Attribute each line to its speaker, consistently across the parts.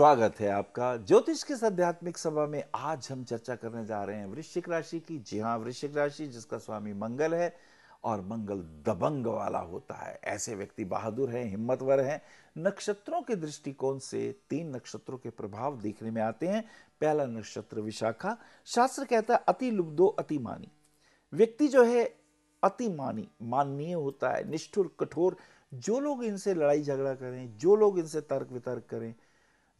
Speaker 1: स्वागत है आपका ज्योतिष के इस आध्यात्मिक सभा में। आज हम चर्चा करने जा रहे हैं वृश्चिक राशि की। जी हाँ, वृश्चिक राशि जिसका स्वामी मंगल है और मंगल दबंग वाला होता है। ऐसे व्यक्ति बहादुर हैं, हिम्मतवर हैं। नक्षत्रों के दृष्टिकोण से 3 नक्षत्रों के प्रभाव देखने में आते हैं। पहला नक्षत्र विशाखा। शास्त्र कहता है अति लुब्धो अति मानी। व्यक्ति जो है अति मानी, माननीय होता है, निष्ठुर, कठोर। जो लोग इनसे लड़ाई झगड़ा करें, जो लोग इनसे तर्क वितर्क करें,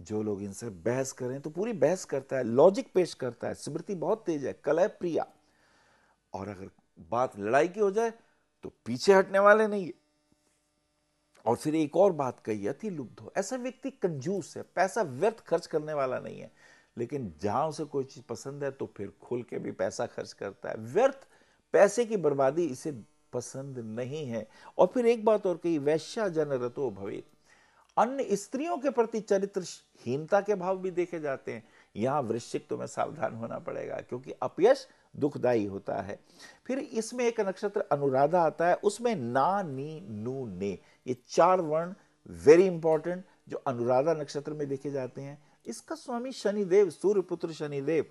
Speaker 1: जो लोग इनसे बहस करें तो पूरी बहस करता है, लॉजिक पेश करता है, स्मृति बहुत तेज है, कलह प्रिया। और अगर बात लड़ाई की हो जाए तो पीछे हटने वाले नहीं है। और फिर एक और बात कही, अति लुब्ध हो। ऐसा व्यक्ति कंजूस है, पैसा व्यर्थ खर्च करने वाला नहीं है, लेकिन जहां उसे कोई चीज पसंद है तो फिर खुल के भी पैसा खर्च करता है। व्यर्थ पैसे की बर्बादी इसे पसंद नहीं है। और फिर एक बात और कही, वैश्या जन रतो भवेत्। अन्य स्त्रियों के प्रति चरित्रहीनता के भाव भी देखे जाते हैं। यहां वृश्चिक तो में सावधान होना पड़ेगा, क्योंकि अपयश दुखदायी होता है। फिर इसमें एक नक्षत्र अनुराधा आता है, उसमें ना, नी, नू, ने, ये 4 वर्ण वेरी इंपॉर्टेंट जो अनुराधा नक्षत्र में देखे जाते हैं। इसका स्वामी शनिदेव, सूर्यपुत्र शनिदेव।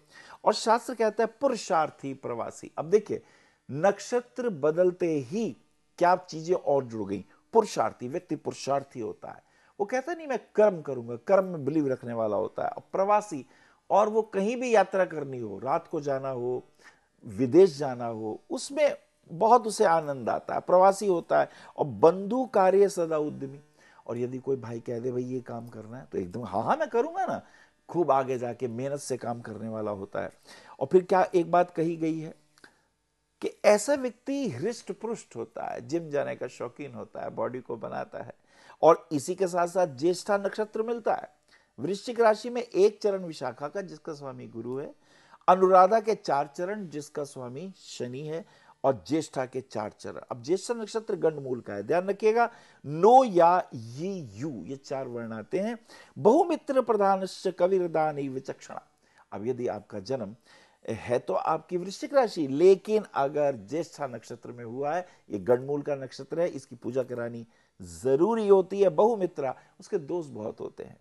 Speaker 1: और शास्त्र कहता है पुरुषार्थी प्रवासी। अब देखिए, नक्षत्र बदलते ही क्या चीजें और जुड़ गई। पुरुषार्थी व्यक्ति पुरुषार्थी होता है। वो कहता नहीं मैं कर्म करूंगा, कर्म में बिलीव रखने वाला होता है। प्रवासी, और वो कहीं भी यात्रा करनी हो, रात को जाना हो, विदेश जाना हो, उसमें बहुत उसे आनंद आता है, प्रवासी होता है। और बंधु कार्य सदा उद्यमी। और यदि कोई भाई कह दे भाई ये काम करना है तो एकदम हाँ हाँ मैं करूंगा ना, खूब आगे जाके मेहनत से काम करने वाला होता है। और फिर क्या एक बात कही गई है कि ऐसा व्यक्ति हृष्ट पुष्ट होता है, जिम जाने का शौकीन होता है, बॉडी को बनाता है। और इसी के साथ साथ ज्येष्ठा नक्षत्र मिलता है वृश्चिक राशि में। 1 चरण विशाखा का जिसका स्वामी गुरु है, अनुराधा के 4 चरण जिसका स्वामी शनि है, और ज्येष्ठा के 4 चरण। अब ज्येष्ठा नक्षत्र गंडमूल का है, ध्यान रखिएगा। नो या ये यू, ये 4 वर्ण आते हैं। बहुमित्र प्रधान कविरदान विचक्षणा। अब यदि आपका जन्म है तो आपकी वृश्चिक राशि, लेकिन अगर ज्येष्ठा नक्षत्र में हुआ है, ये गणमूल का नक्षत्र है, इसकी पूजा करानी जरूरी होती है। बहुमित्रा, उसके दोस्त बहुत होते हैं,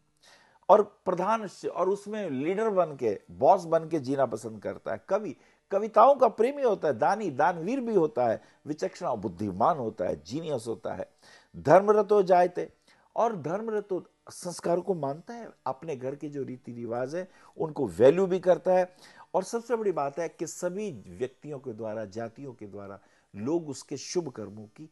Speaker 1: और प्रधान, और उसमें लीडर बन के, बॉस बन के जीना पसंद करता है। कवि, कविताओं का प्रेमी होता है। दानी, दानवीर भी होता है। विचक्षणा, बुद्धिमान होता है, जीनियस होता है। धर्मरतो जायते, और धर्मरतो संस्कारों को मानता है, अपने घर के जो रीति रिवाज है उनको वैल्यू भी करता है। और सबसे बड़ी बात है कि सभी व्यक्तियों के द्वारा, जातियों के द्वारा लोग उसके शुभ कर्मों की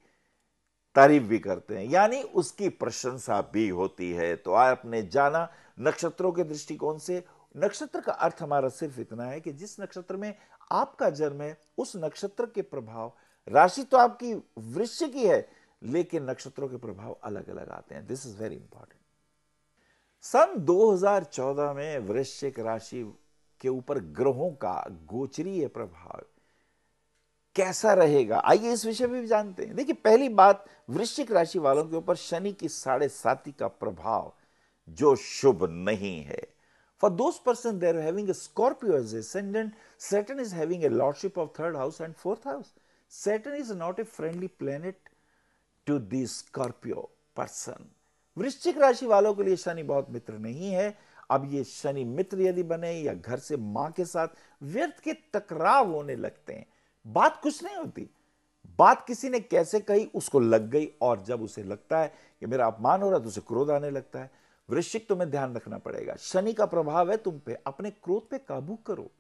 Speaker 1: तारीफ भी करते हैं, यानी उसकी प्रशंसा भी होती है। तो आपने जाना नक्षत्रों के दृष्टिकोण से। नक्षत्र का अर्थ हमारा सिर्फ इतना है कि जिस नक्षत्र में आपका जन्म है उस नक्षत्र के प्रभाव, राशि तो आपकी वृश्चिक की है, लेकिन नक्षत्रों के प्रभाव अलग अलग आते हैं। This is very important. सन 2014 में वृश्चिक राशि के ऊपर ग्रहों का गोचरीय प्रभाव कैसा रहेगा, आइए इस विषय में भी जानते हैं। देखिए, पहली बात, वृश्चिक राशि वालों के ऊपर शनि की 7.5 का प्रभाव जो शुभ नहीं है। For those person they are having a Scorpio as ascendant, Saturn is having a lordship of 3rd house and 4th house. Saturn is not a friendly planet to the Scorpio person. वृश्चिक राशि वालों के लिए शनि बहुत मित्र नहीं है। अब ये शनि मित्र यदि बने, या घर से मां के साथ व्यर्थ के टकराव होने लगते हैं। बात कुछ नहीं होती, बात किसी ने कैसे कही उसको लग गई, और जब उसे लगता है कि मेरा अपमान हो रहा है तो उसे क्रोध आने लगता है। वृश्चिक तुम्हें ध्यान रखना पड़ेगा, शनि का प्रभाव है तुम पे। अपने क्रोध पे काबू करो,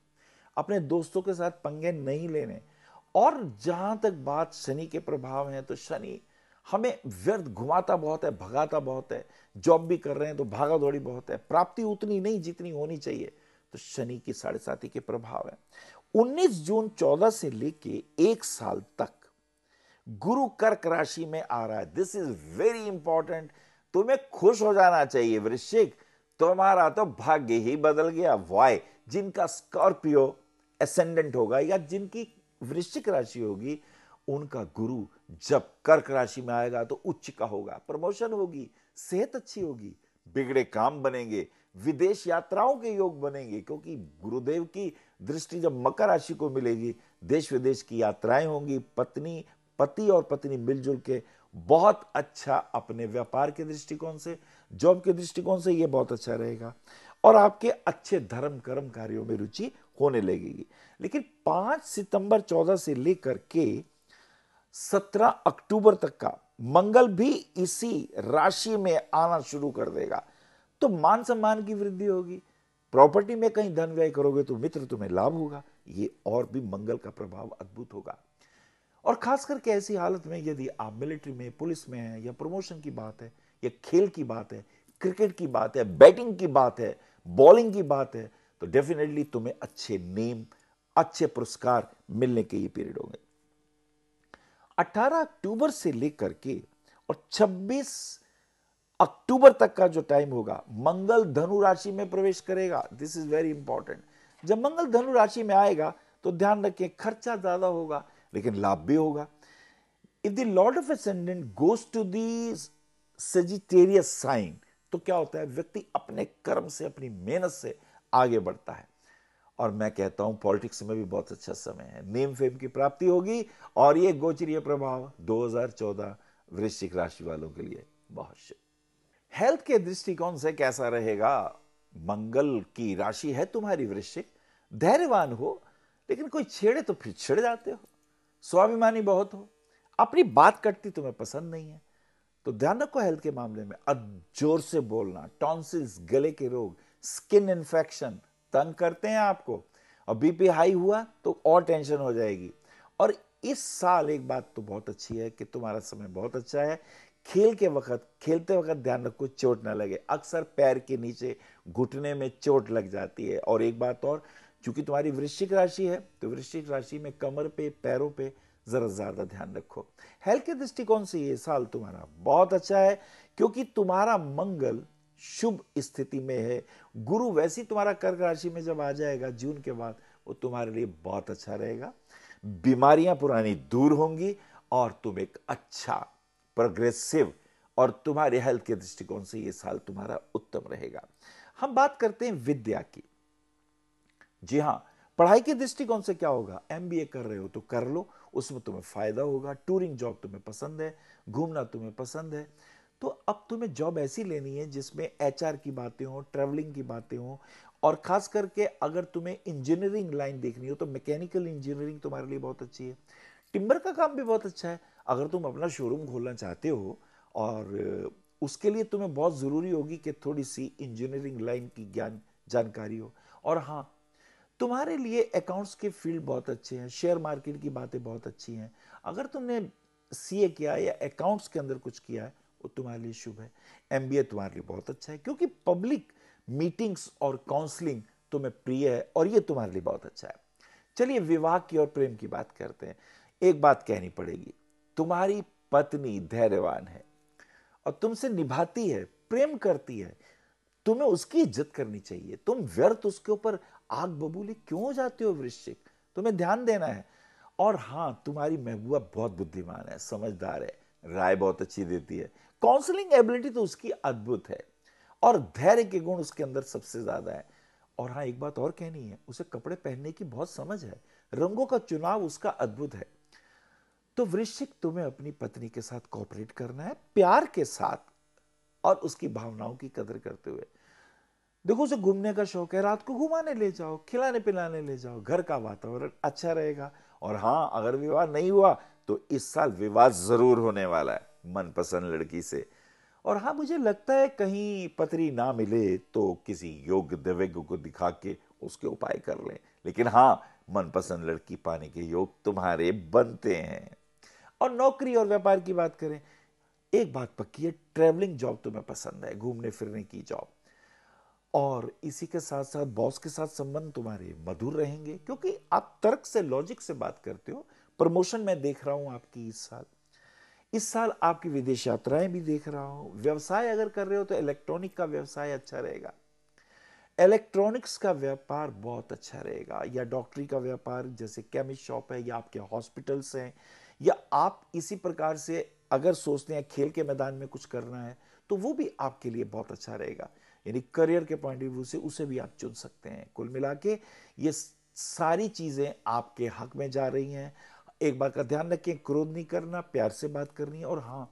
Speaker 1: अपने दोस्तों के साथ पंगे नहीं लेने। और जहां तक बात शनि के प्रभाव है, तो शनि हमें व्यर्थ घुमाता बहुत है, भगाता बहुत है। जॉब भी कर रहे हैं तो भागा दौड़ी बहुत है, प्राप्ति उतनी नहीं जितनी होनी चाहिए। तो शनि की 7.5 के प्रभाव है। 19 जून 14 से लेके 1 साल तक गुरु कर्क राशि में आ रहा है। This is very important. तुम्हें खुश हो जाना चाहिए वृश्चिक, तुम्हारा तो भाग्य ही बदल गया। वाई? जिनका स्कॉर्पियो एसेंडेंट होगा या जिनकी वृश्चिक राशि होगी, उनका गुरु जब कर्क राशि में आएगा तो उच्च का होगा, प्रमोशन होगी, सेहत अच्छी होगी, बिगड़े काम बनेंगे, विदेश यात्राओं के योग बनेंगे, क्योंकि गुरुदेव की दृष्टि जब मकर राशि को मिलेगी, देश विदेश की यात्राएं होंगी। पत्नी, पति और पत्नी मिलजुल के बहुत अच्छा अपने व्यापार के दृष्टिकोण से, जॉब के दृष्टिकोण से ये बहुत अच्छा रहेगा और आपके अच्छे धर्म कर्म कार्यों में रुचि होने लगेगी। लेकिन 5 सितंबर 14 से लेकर के 17 अक्टूबर तक का मंगल भी इसी राशि में आना शुरू कर देगा, तो मान सम्मान की वृद्धि होगी। प्रॉपर्टी में कहीं धन व्यय करोगे तो मित्र तुम्हें लाभ होगा। ये और भी मंगल का प्रभाव अद्भुत होगा। और खास करके ऐसी हालत में यदि आप मिलिट्री में, पुलिस में हैं, या प्रमोशन की बात है, या खेल की बात है, क्रिकेट की बात है, बैटिंग की बात है, बॉलिंग की बात है, तो डेफिनेटली तुम्हें अच्छे नेम, अच्छे पुरस्कार मिलने के ये पीरियड होंगे। 18 अक्टूबर से लेकर के और 26 अक्टूबर तक का जो टाइम होगा, मंगल धनु राशि में प्रवेश करेगा। This is very important. जब मंगल धनु राशि में आएगा तो ध्यान रखें, खर्चा ज्यादा होगा लेकिन लाभ भी होगा। If the lord of ascendant goes to the Sagittarius sign, तो क्या होता है, व्यक्ति अपने कर्म से, अपनी मेहनत से आगे बढ़ता है। और मैं कहता हूं पॉलिटिक्स में भी बहुत अच्छा समय है, नेम फेम की प्राप्ति होगी। और ये गोचरीय प्रभाव 2014 वृश्चिक राशि वालों के लिए बहुत शुभ। हेल्थ के दृष्टिकोण से कैसा रहेगा? मंगल की राशि है तुम्हारी वृश्चिक, धैर्यवान हो, लेकिन कोई छेड़े तो फिर छिड़ जाते हो। स्वाभिमानी बहुत हो, अपनी बात कटती तुम्हें पसंद नहीं है, तो ध्यान रखो हेल्थ के मामले में। जोर से बोलना, टॉन्सिल्स, गले के रोग, स्किन इन्फेक्शन तंग करते हैं आपको, और बीपी हाई हुआ तो और टेंशन हो जाएगी। और इस साल एक बात तो बहुत अच्छी है कि तुम्हारा समय बहुत अच्छा है। खेल के वक्त, खेलते वक्त ध्यान रखो चोट ना लगे। अक्सर पैर के नीचे, घुटने में चोट लग जाती है। और एक बात और, चूंकि तुम्हारी वृश्चिक राशि है तो वृश्चिक राशि में कमर पे, पैरों पे जरा ज्यादा ध्यान रखो। हेल्थ के दृष्टिकोण से ये साल तुम्हारा बहुत अच्छा है, क्योंकि तुम्हारा मंगल शुभ स्थिति में है। गुरु वैसे ही तुम्हारा कर्क राशि में जब आ जाएगा जून के बाद, वो तुम्हारे लिए बहुत अच्छा रहेगा। बीमारियां पुरानी दूर होंगी और तुम एक अच्छा प्रोग्रेसिव, और तुम्हारे हेल्थ के दृष्टिकोण से ये साल तुम्हारा उत्तम रहेगा। हम बात करते हैं विद्या की। जी हां, पढ़ाई के दृष्टिकोण से क्या होगा? एमबीए कर रहे हो तो कर लो, उसमें तुम्हें फायदा होगा। टूरिंग जॉब तुम्हें पसंद है, घूमना तुम्हें पसंद है, तो अब तुम्हें जॉब ऐसी लेनी है जिसमें एचआर की बातें हो, ट्रैवलिंग की बातें हो। और खास करके अगर तुम्हें इंजीनियरिंग लाइन देखनी हो तो मैकेनिकल इंजीनियरिंग तुम्हारे लिए बहुत अच्छी है। टिम्बर का काम भी बहुत अच्छा है। अगर तुम अपना शोरूम खोलना चाहते हो और उसके लिए तुम्हें बहुत जरूरी होगी कि थोड़ी सी इंजीनियरिंग लाइन की ज्ञान जानकारी हो। और हाँ, तुम्हारे लिए अकाउंट्स के फील्ड बहुत अच्छे हैं, शेयर मार्केट की बातें बहुत अच्छी हैं। अगर तुमने सीए किया या अकाउंट्स के अंदर कुछ किया है, वो तुम्हारे लिए शुभ है। एमबीए तुम्हारे लिए बहुत अच्छा है, क्योंकि पब्लिक मीटिंग्स और काउंसलिंग तुम्हें प्रिय है और ये तुम्हारे लिए बहुत अच्छा है। चलिए विवाह की और प्रेम की बात करते हैं। एक बात कहनी पड़ेगी, तुम्हारी पत्नी धैर्यवान है और तुमसे निभाती है, प्रेम करती है। तुम्हें उसकी इज्जत करनी चाहिए। तुम व्यर्थ उसके ऊपर आग बबूले क्यों हो जाते हो वृश्चिक? तुम्हें ध्यान देना है। और हां, तुम्हारी महबूबा बहुत बुद्धिमान है, समझदार है, राय बहुत अच्छी देती है। काउंसलिंग एबिलिटी तो उसकी अद्भुत है और धैर्य के गुण उसके अंदर सबसे ज्यादा है। और हाँ, एक बात और कहनी है, उसे कपड़े पहनने की बहुत समझ है, रंगों का चुनाव उसका अद्भुत है। तो वृश्चिक, तुम्हें अपनी पत्नी के साथ कोऑपरेट करना है, प्यार के साथ और उसकी भावनाओं की कदर करते हुए। देखो, उसे घूमने का शौक है, रात को घुमाने ले जाओ, खिलाने पिलाने ले जाओ, घर का वातावरण अच्छा रहेगा। और हाँ, अगर विवाह नहीं हुआ तो इस साल विवाह जरूर होने वाला है मनपसंद लड़की से। और हाँ, मुझे लगता है कहीं पत्री ना मिले तो किसी योग्य दिव्यज्ञ को दिखा के उसके उपाय कर लें। लेकिन हाँ, मनपसंद लड़की पाने के योग तुम्हारे बनते हैं। और नौकरी और व्यापार की बात करें, एक बात पक्की है, ट्रैवलिंग जॉब तुम्हें पसंद है, घूमने फिरने की जॉब। और इसी के साथ साथ बॉस के साथ संबंध तुम्हारे मधुर रहेंगे, क्योंकि आप तर्क से, लॉजिक से बात करते हो। प्रमोशन मैं देख रहा हूं आपकी इस साल आपकी विदेश यात्राएं भी देख रहा हूं। व्यवसाय अगर कर रहे हो तो इलेक्ट्रॉनिक का व्यवसाय अच्छा रहेगा, इलेक्ट्रॉनिक्स का व्यापार बहुत अच्छा रहेगा, या डॉक्टरी का व्यापार जैसे केमिस्ट शॉप है, या आपके हॉस्पिटल्स हैं, या आप इसी प्रकार से अगर सोचते हैं खेल के मैदान में कुछ करना है तो वो भी आपके लिए बहुत अच्छा रहेगा। यानी करियर के पॉइंट ऑफ व्यू से उसे भी आप चुन सकते हैं। कुल मिला के ये सारी चीजें आपके हक में जा रही हैं। एक बात का ध्यान रखें, क्रोध नहीं करना, प्यार से बात करनी है। और हाँ,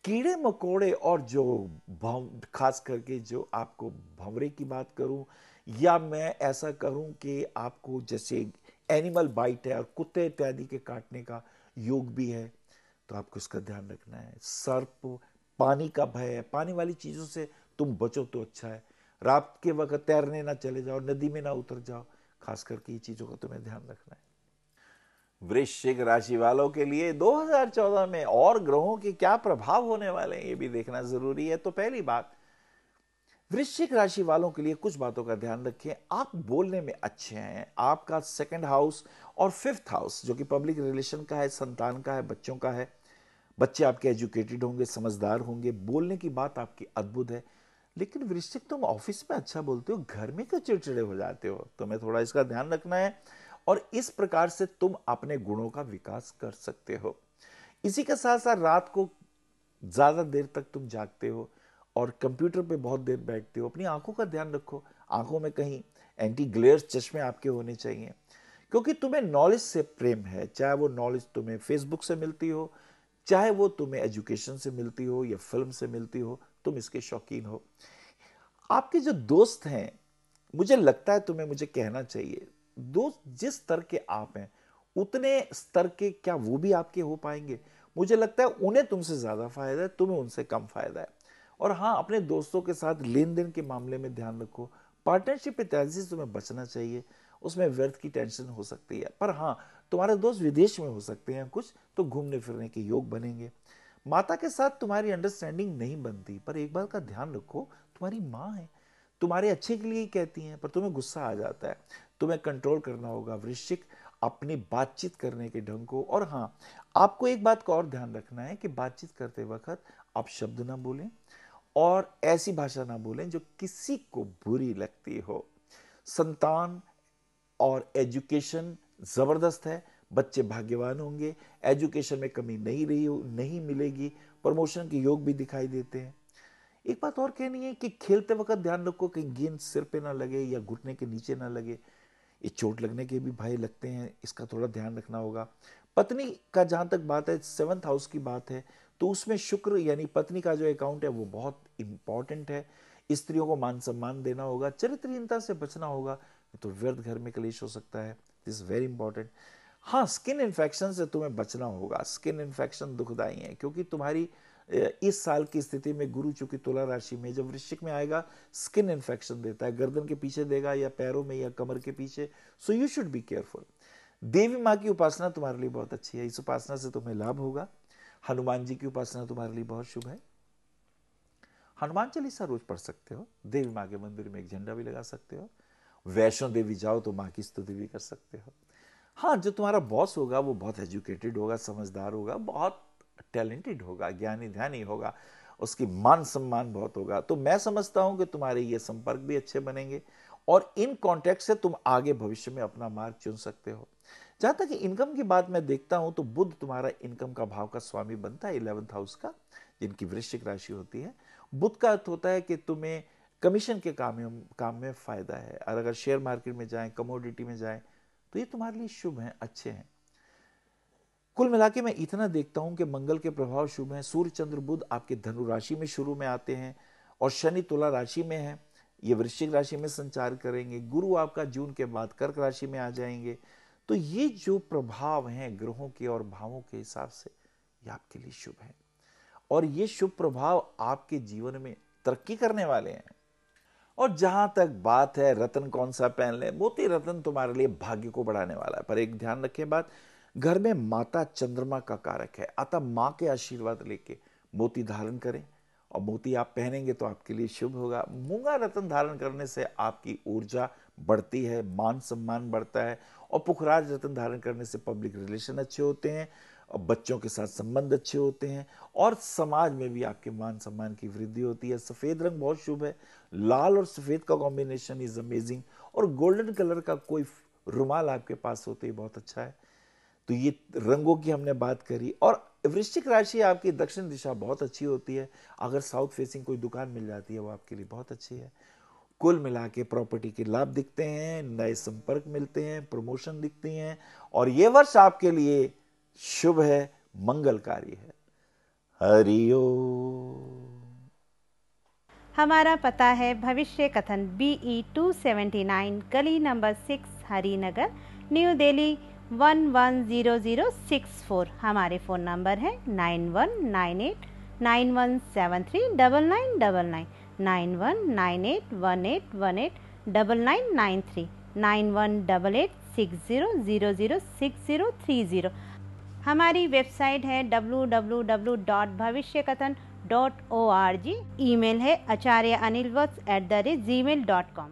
Speaker 1: कीड़े मकोड़े और जो खास करके जो आपको भंवरे की बात करूं, या मैं ऐसा करूं कि आपको जैसे एनिमल बाइट है और कुत्ते इत्यादि के काटने का योग भी है, तो आपको इसका ध्यान रखना है। सर्प, पानी का भय है, पानी वाली चीजों से तुम बचो तो अच्छा है। रात के वक्त तैरने ना चले जाओ, नदी में ना उतर जाओ, खास करके ये चीजों का तुम्हें ध्यान रखना है। वृश्चिक राशि वालों के लिए 2014 में और ग्रहों के क्या प्रभाव होने वाले हैं, ये भी देखना जरूरी है। तो पहली बात, वृश्चिक राशि वालों के लिए कुछ बातों का ध्यान रखें। आप बोलने में अच्छे हैं। आपका सेकंड हाउस और फिफ्थ हाउस जो कि पब्लिक रिलेशन का है, संतान का है, बच्चों का है, बच्चे आपके एजुकेटेड होंगे, समझदार होंगे, बोलने की बात आपकी अद्भुत है। लेकिन वृश्चिक, तुम ऑफिस में अच्छा बोलते हो, घर में क्यों चिड़चिड़े हो जाते हो? तुम्हें थोड़ा इसका ध्यान रखना है और इस प्रकार से तुम अपने गुणों का विकास कर सकते हो। इसी के साथ साथ रात को ज्यादा देर तक तुम जागते हो और कंप्यूटर पे बहुत देर बैठते हो, अपनी आंखों का ध्यान रखो। आंखों में कहीं एंटी ग्लेयर चश्मे आपके होने चाहिए, क्योंकि तुम्हें नॉलेज से प्रेम है। चाहे वो नॉलेज तुम्हें फेसबुक से मिलती हो, चाहे वो तुम्हें एजुकेशन से मिलती हो या फिल्म से मिलती हो, तुम इसके शौकीन हो। आपके जो दोस्त हैं, मुझे लगता है तुम्हें मुझे कहना चाहिए, दोस्त जिस स्तर के आप हैं उतने स्तर के क्या वो भी आपके हो पाएंगे? मुझे लगता है उन्हें तुमसे ज्यादा फायदा है, तुम्हें उनसे कम फायदा है। और हाँ, अपने दोस्तों के साथ लेन देन के मामले में ध्यान रखो। पार्टनरशिप इत्यादि से तुम्हें बचना चाहिए, उसमें व्यर्थ की टेंशन हो सकती है। पर हाँ, तुम्हारे दोस्त विदेश में हो सकते हैं कुछ, तो घूमने फिरने के योग बनेंगे। माता के साथ तुम्हारी अंडरस्टैंडिंग नहीं बनती, पर एक बात का ध्यान रखो, तुम्हारी माँ है, तुम्हारे अच्छे के लिए ही कहती हैं, पर तुम्हें गुस्सा आ जाता है। तुम्हें कंट्रोल करना होगा वृश्चिक, अपनी बातचीत करने के ढंग को। और हाँ, आपको एक बात का और ध्यान रखना है कि बातचीत करते वक्त आप शब्द ना बोलें और ऐसी भाषा ना बोलें जो किसी को बुरी लगती हो। संतान और एजुकेशन जबरदस्त है, बच्चे भाग्यवान होंगे, एजुकेशन में कमी नहीं मिलेगी, प्रमोशन के योग भी दिखाई देते हैं। एक बात और कहनी है कि खेलते वक्त ध्यान रखो कहीं गेंद सिर पे ना लगे या घुटने के नीचे ना लगे, ये चोट लगने के भी भय लगते हैं, इसका थोड़ा ध्यान रखना होगा। पत्नी का जहां तक बात है, सेवंथ हाउस की बात है, तो उसमें शुक्र यानी पत्नी का जो अकाउंट है वो बहुत इंपॉर्टेंट है। स्त्रियों को मान सम्मान देना होगा, चरित्रहीनता से बचना होगा, तो व्यर्थ घर में कलेश हो सकता है। This very important. हाँ, स्किन इन्फेक्शन से तुम्हें बचना होगा। स्किन इन्फेक्शन दुखदाई है, क्योंकि तुम्हारी इस साल की स्थिति में गुरु चूंकि तुला राशि में, जब वृश्चिक में आएगा स्किन इन्फेक्शन देता है, गर्दन के पीछे देगा या पैरों में या कमर के पीछे। So you should be careful. देवी माँ की उपासना तुम्हारे लिए बहुत अच्छी है, इस उपासना से तुम्हें लाभ होगा। हनुमान जी की उपासना तुम्हारे लिए बहुत शुभ है। हनुमान चालीसा रोज पढ़ सकते हो, देवी माँ के मंदिर में एक झंडा भी लगा सकते हो। वैष्णो देवी जाओ तो माँ की स्तुति भी कर सकते हो। हाँ, जो तुम्हारा बॉस होगा वो बहुत एजुकेटेड होगा, समझदार होगा, बहुत टैलेंटेड होगा, ज्ञानी ध्यानी होगा, उसकी मान सम्मान बहुत होगा। तो मैं समझता हूं कि तुम्हारे ये संपर्क भी अच्छे बनेंगे और इन कॉन्टेक्ट से तुम आगे भविष्य में अपना मार्ग चुन सकते हो। जहां तक इनकम की बात मैं देखता हूं, तो बुध तुम्हारा इनकम का भाव का स्वामी बनता है, 11th हाउस का, जिनकी वृश्चिक राशि होती है। बुध का अर्थ होता है कि तुम्हें कमीशन के काम में फायदा है, और अगर शेयर मार्केट में जाएं, कमोडिटी में जाएं, तो ये तुम्हारे लिए शुभ हैं, अच्छे हैं। कुल मिला के मैं इतना देखता हूं कि मंगल के प्रभाव शुभ हैं। सूर्य चंद्र बुध आपके धनु राशि में शुरू में आते हैं और शनि तुला राशि में है, ये वृश्चिक राशि में संचार करेंगे। गुरु आपका जून के बाद कर्क राशि में आ जाएंगे। तो ये जो प्रभाव हैं ग्रहों के और भावों के हिसाब से, ये आपके लिए शुभ है और ये शुभ प्रभाव आपके जीवन में तरक्की करने वाले हैं। और जहां तक बात है रत्न कौन सा पहन ले, मोती रत्न तुम्हारे लिए भाग्य को बढ़ाने वाला है। पर एक ध्यान रखें बात, घर में माता चंद्रमा का कारक है, अतः मां के आशीर्वाद लेके मोती धारण करें, और मोती आप पहनेंगे तो आपके लिए शुभ होगा। मूंगा रत्न धारण करने से आपकी ऊर्जा बढ़ती है, मान सम्मान बढ़ता है, और पुखराज रत्न धारण करने से पब्लिक रिलेशन अच्छे होते हैं, और बच्चों के साथ संबंध अच्छे होते हैं, और समाज में भी आपके मान सम्मान की वृद्धि होती है। सफेद रंग बहुत शुभ है, लाल और सफेद का कॉम्बिनेशन इज अमेजिंग, और गोल्डन कलर का कोई रुमाल आपके पास होते ही बहुत अच्छा है। तो ये रंगों की हमने बात करी। और वृश्चिक राशि आपकी दक्षिण दिशा बहुत अच्छी होती है, अगर साउथ फेसिंग कोई दुकान मिल जाती है वो आपके लिए बहुत अच्छी है। कुल मिला के प्रॉपर्टी के लाभ दिखते हैं, नए संपर्क मिलते हैं, प्रमोशन दिखती हैं, और ये वर्ष आपके लिए शुभ है, मंगलकारी है। हरि ओम।
Speaker 2: हमारा पता है भविष्य कथन BE 279 गली नंबर 6 हरिनगर न्यू दिल्ली 110064। हमारे फ़ोन नंबर है 919891739999 919818189993 918860006030। हमारी वेबसाइट है www.bhavishyakathan.org। ईमेल है acharyaanilvats@gmail.com।